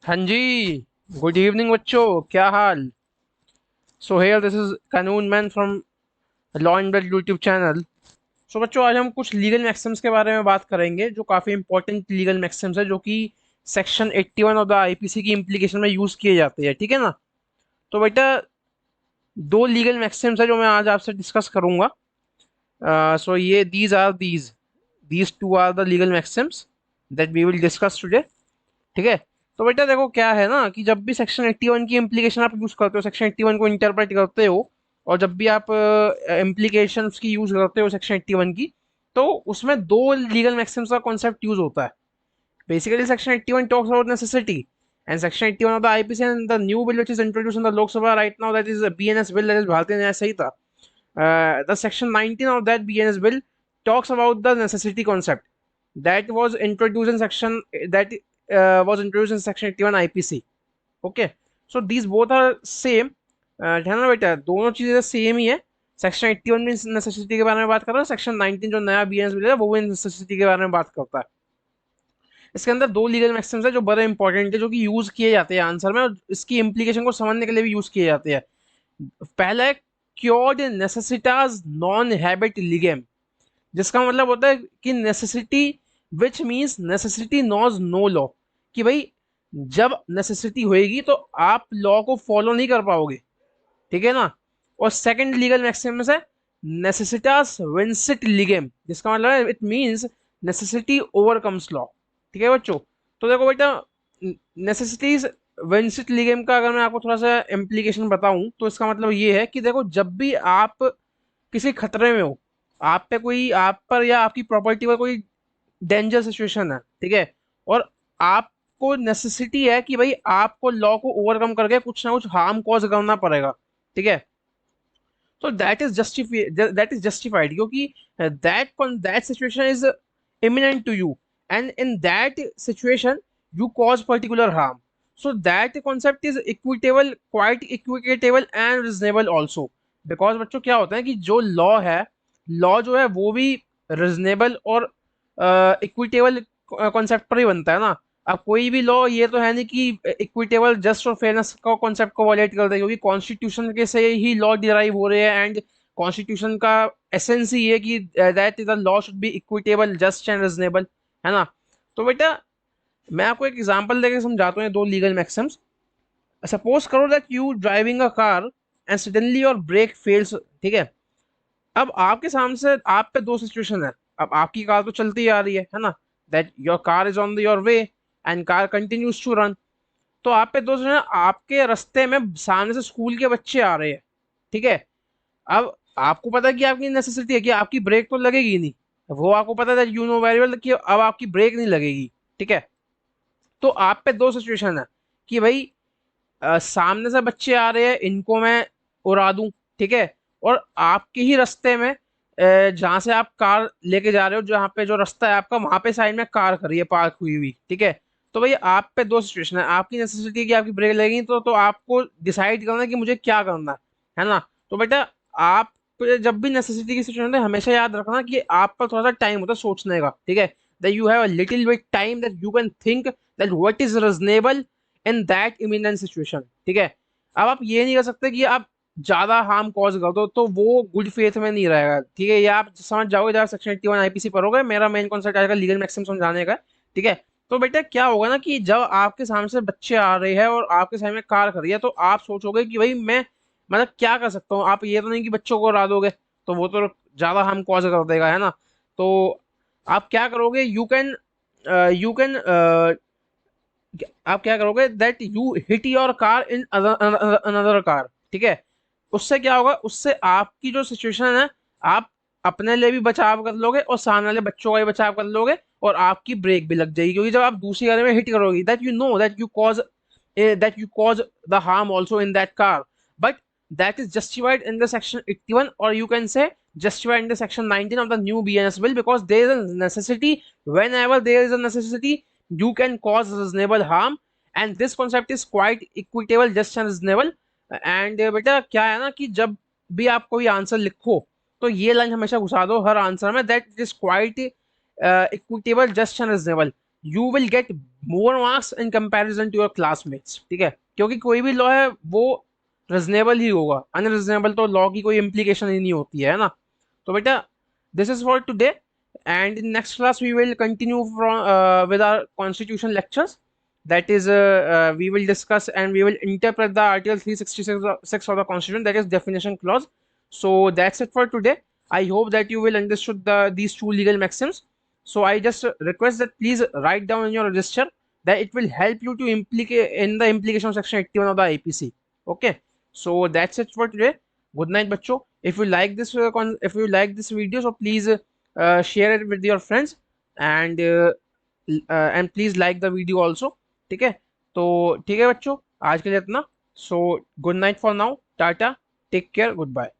हाँ जी। Good evening बच्चों, क्या हाल। So here this is Kanoon man from law and bell YouTube channel. So बच्चों, आज हम कुछ लीगल मैक्सिम्स के बारे में बात करेंगे जो काफ़ी इंपॉर्टेंट लीगल मैक्सिम्स है, जो कि सेक्शन 81 ऑफ द आईपीसी की इम्प्लीकेशन में यूज़ किए जाते हैं। ठीक है ना। तो बेटा, दो लीगल मैक्सिम्स है जो मैं आज आपसे डिस्कस करूंगा। सो ये these two are the legal maxims that we will discuss today. ठीक है। तो बेटा देखो, क्या है ना कि जब भी सेक्शन 81 की इम्प्लीकेशन आप यूज करते हो, सेक्शन 81 को इंटरप्रेट करते हो, और जब भी आप इम्प्लीकेशंस की यूज करते हो सेक्शन 81 की, तो उसमें दो लीगल मैक्सिम्स का कॉन्सेप्ट यूज होता है। Basically section 81 talks about necessity, and section 81 of the IPC and the new bill which is introduced in the Lok Sabha right now, that is a BNS bill, that is Bharatiya Nyaya Sanhita. The section 19 of that BNS bill talks about the necessity concept that was introduced in section that was introduced in section 81 IPC. Okay. So these both are same. ध्यान रखना बेटा, दोनों चीजें same ही है। Section 81 भी necessity के बारे में बात कर रहा है, सेक्शन 19 जो नया बीएनएस बिल है वो भी नेसेसिटी के बारे में बात करता है। इसके अंदर दो लीगल मैक्सिम्स है जो बड़े इंपॉर्टेंट है, जो कि यूज किए जाते हैं आंसर में, और इसकी इम्प्लीकेशन को समझने के लिए भी यूज किए जाते हैं। पहला है क्योर्ड नेसेसिटाज नॉन हैबिट लिगेम, जिसका मतलब होता है कि necessity which means necessity knows no law, कि भाई जब नेसेसिटी होएगी तो आप लॉ को फॉलो नहीं कर पाओगे। ठीक है ना। और सेकंड लीगल मैक्सिमस है नेसेसिटास विंसिट लिगेम, जिसका मतलब है it means necessity overcomes law. ठीक है बच्चों। तो देखो बेटा, नेसेसिटीज विंसिट लिगेम का अगर मैं आपको थोड़ा सा इम्प्लीकेशन बताऊं, तो इसका मतलब ये है कि देखो, जब भी आप किसी खतरे में हो, आप पे कोई, आप पर या आपकी प्रॉपर्टी पर कोई डेंजर सिचुएशन है, ठीक है, और आपको नेसेसिटी है कि भाई आपको लॉ को ओवरकम करके कुछ ना कुछ हार्म कॉज करना पड़ेगा। ठीक है। तो दैट इज जस्टिफाइड, क्योंकि that situation is imminent to you, and in that situation you cause particular harm. So that concept is equitable, quite equitable and reasonable also. Because बच्चों क्या होता है कि जो लॉ है, लॉ जो है वो भी रिजनेबल और इक्विटेबल कॉन्सेप्ट पर ही बनता है ना। अब कोई भी लॉ ये तो है नहीं कि इक्विटेबल जस्ट और फेयरनेस का कॉन्सेप्ट को वायलेट कर दे, क्योंकि कॉन्स्टिट्यूशन के से ही लॉ डिराइव हो रहे हैं, एंड कॉन्स्टिट्यूशन का एसेंस ही है कि that the law should be equitable, just and reasonable, है ना। तो बेटा, मैं आपको एक एग्जांपल देकर समझाता हूँ दो लीगल मैक्सिम्स। सपोज करो that you driving a car and suddenly your brake fails. ठीक है। अब आपके सामने से आप पे दो सिचुएशन है। अब आपकी कार तो चलती आ रही है ना, that your car is on your way and car continues to run. तो आप पे दो सिचुएशन है, आपके रास्ते में सामने से स्कूल के बच्चे आ रहे हैं। ठीक है। अब आपको पता है कि आपकी नेसेसिटी है कि आपकी ब्रेक तो लगेगी ही नहीं। वो आपको पता है, यू नो वेरी वेल, कि अब आपकी ब्रेक नहीं लगेगी। ठीक है। तो आप पे दो सिचुएशन है कि भाई सामने से बच्चे आ रहे हैं, इनको मैं उड़ा दूं। ठीक है। और आपके ही रास्ते में जहां से आप कार लेके जा रहे हो, जहाँ पे जो रास्ता है आपका, वहां पे साइड में कार खड़ी है पार्क हुई हुई। ठीक है। तो भाई आप पे दो सिचुएशन है, आपकी नेसेसिटी है कि आपकी ब्रेक लगेगी, तो आपको डिसाइड करना है कि मुझे क्या करना है ना। तो बेटा, आप जब भी नेसेसिटी की सिचुएशन है, हमेशा याद रखना कि आप पर थोड़ा सा टाइम होता है सोचने का। ठीक है। That you have a little bit time that you can think that what is reasonable in that imminent situation. ठीक है। अब आप ये नहीं कर सकते कि आप ज्यादा हार्म कॉज कर दो, तो वो गुड फेथ में नहीं रहेगा। ठीक है। ये आप समझ जाओगे जब सेक्शन 81 आईपीसी पढ़ोगे। मेरा मेन कॉन्सेप्ट आएगा लीगल मैक्सिम समझाने का। ठीक है। तो बेटा क्या होगा ना कि जब आपके सामने से बच्चे आ रहे हैं और आपके सामने कार खड़ी है, तो आप सोचोगे कि भाई मैं मतलब क्या कर सकता हूँ। आप ये तो नहीं कि बच्चों को उड़ा दोगे, तो वो तो ज्यादा हार्म कॉज कर देगा, है ना। तो आप क्या करोगे, यू कैन आप क्या करोगे that you hit your car in another car. ठीक है। उससे क्या होगा, उससे आपकी जो सिचुएशन है, आप अपने लिए भी बचाव कर लोगे और सामने वाले बच्चों का भी बचाव कर लोगे, और आपकी ब्रेक भी लग जाएगी, क्योंकि जब आप दूसरी गाड़ी में हिट करोगे, that you cause the harm also in that car, but that is justified in the section 81, or you can say justified in the section 19 of the new BNS bill, because there is a necessity. Whenever there is a necessity, you can cause reasonable harm, and this concept is quite equitable, just and reasonable. And बेटा क्या है ना कि जब भी आप कोई answer लिखो, तो ये लाइन हमेशा घुसा दो हर आंसर में, that it is quite equitable, just and reasonable. You will get more marks in comparison to your classmates, ठीक है, क्योंकि कोई भी लॉ है वो रिजनेबल ही होगा, अनरिजनेबल तो लॉ की कोई इम्प्लीकेशन ही नहीं होती है ना। तो बेटा this is for today, and in next class we will continue from with our constitution lectures. That is we will discuss and we will interpret the article 366 of the constitution, that is definition clause. So that's it for today. I hope that you will understood these two legal maxims. So I just request that please write down in your register, that it will help you to implicate in the implication section 81 of the IPC. Okay, so that's it for today. Good night bacho. If you like this if you like this video, so please share it with your friends, and please like the video also. ठीक है, तो ठीक है बच्चों, आज के लिए इतना. So good night for now, tata, take care, good bye.